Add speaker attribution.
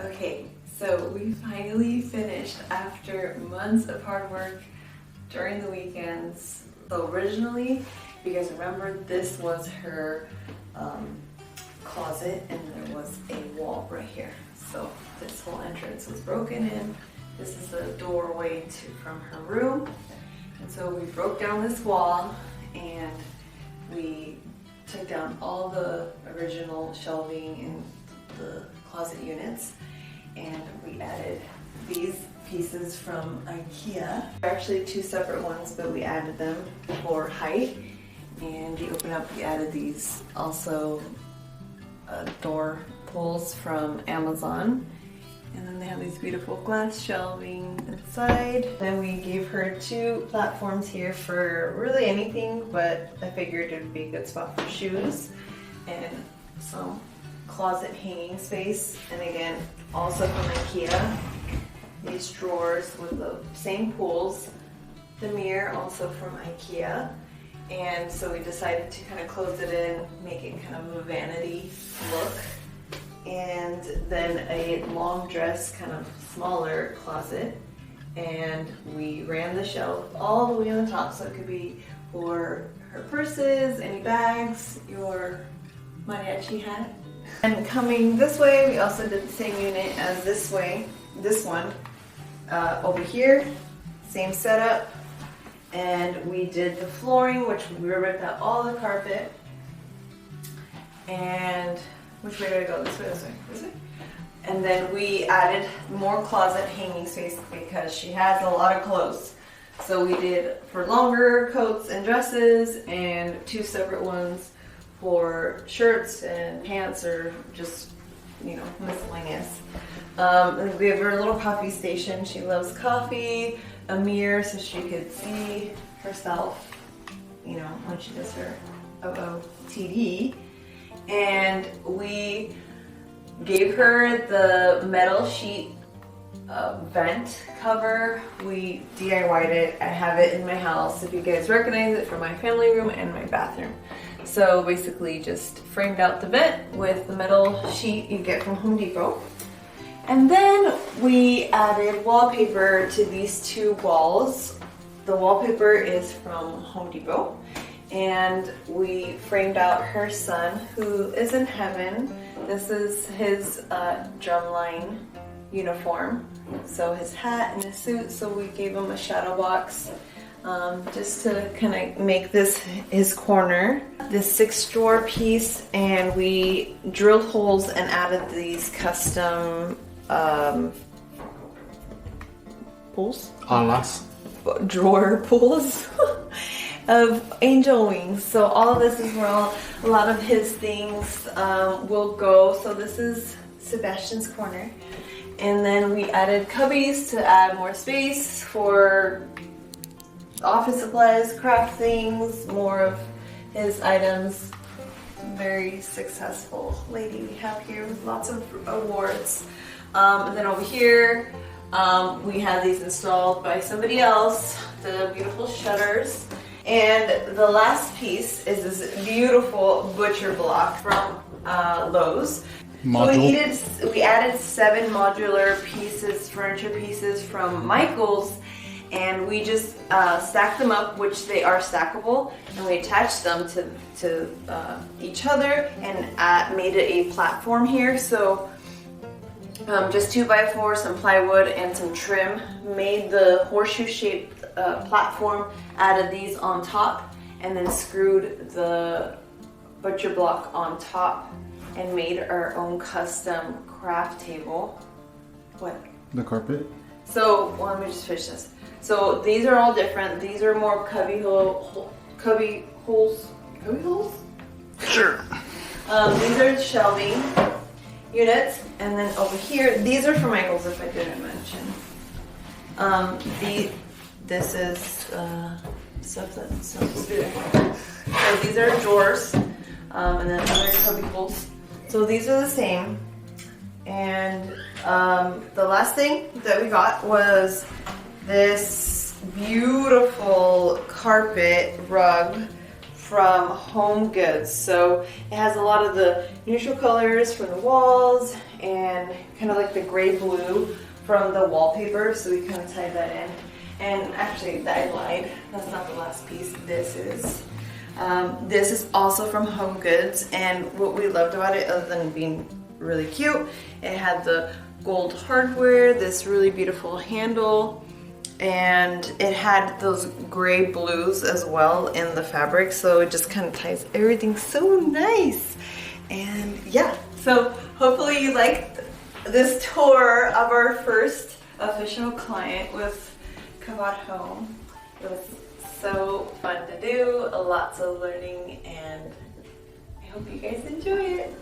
Speaker 1: Okay, so we finally finished after months of hard work during the weekends. So originally, if you guys remember, this was her closet and there was a wall right here. So this whole entrance was broken in. This is the doorway from her room. And so we broke down this wall and we took down all the original shelving in the closet units, and we added these pieces from IKEA. They're actually two separate ones, but we added them for height. And you open up, we added these also door pulls from Amazon. And then they have these beautiful glass shelving inside. Then we gave her two platforms here for really anything, but I figured it would be a good spot for shoes and some closet hanging space. And again, also from IKEA, these drawers with the same pulls. The mirror also from IKEA. And so we decided to kind of close it in, make it kind of a vanity look. And then a long dress, kind of smaller closet. And we ran the shelf all the way on the top so it could be for her purses, any bags, your mariachi hat. And coming this way, we also did the same unit as this one. Over here, same setup. And we did the flooring, which we ripped out all the carpet. And which way do I go? This way, this way, this way? And then we added more closet hanging space because she has a lot of clothes. So we did for longer coats and dresses and two separate ones for shirts and pants or just, you know, miscellaneous. And we have her little coffee station. She loves coffee, a mirror so she could see herself, you know, when she does her OOTD. And we gave her the metal sheet vent cover. We DIY'd it. I have it in my house if you guys recognize it, from my family room and my bathroom. So basically just framed out the vent with the metal sheet you get from Home Depot. And then we added wallpaper to these two walls. The wallpaper is from Home Depot. And we framed out her son, who is in heaven. This is his drumline uniform. So his hat and his suit, so we gave him a shadow box just to kind of make this his corner. This 6 drawer piece, and we drilled holes and added these custom pulls?
Speaker 2: Alas.
Speaker 1: Drawer pulls. Of angel wings. So all of this is where a lot of his things will go. So this is Sebastian's corner. And then we added cubbies to add more space for office supplies, craft things, more of his items. Very successful lady we have here with lots of awards. And then over here, we have these installed by somebody else, the beautiful shutters. And the last piece is this beautiful butcher block from Lowe's. So we added 7 modular pieces, furniture pieces from Michael's, and we just stacked them up, which they are stackable, and we attached them to each other and made it a platform here. So just 2x4, some plywood, and some trim made the horseshoe-shaped platform, added these on top, and then screwed the butcher block on top and made our own custom craft table. What?
Speaker 2: The carpet?
Speaker 1: So, well, let me just finish this. So these are all different. These are more cubby holes. Cubby holes?
Speaker 2: Sure.
Speaker 1: These are shelving units, and then over here, these are for Michael's, if I didn't mention. This is stuff that's supposed to be there. So these are drawers, and then other cubby holes. So these are the same. And the last thing that we got was this beautiful carpet rug from Home Goods. So it has a lot of the neutral colors from the walls and kind of like the gray blue from the wallpaper. So we kind of tied that in. And actually, I lied. That's not the last piece. This is also from Home Goods. And what we loved about it, other than being really cute, it had the gold hardware, this really beautiful handle, and it had those gray blues as well in the fabric, so it just kind of ties everything so nice. And yeah, so hopefully you liked this tour of our first official client with Kavod Home. It was so fun to do, lots of learning, and I hope you guys enjoy it.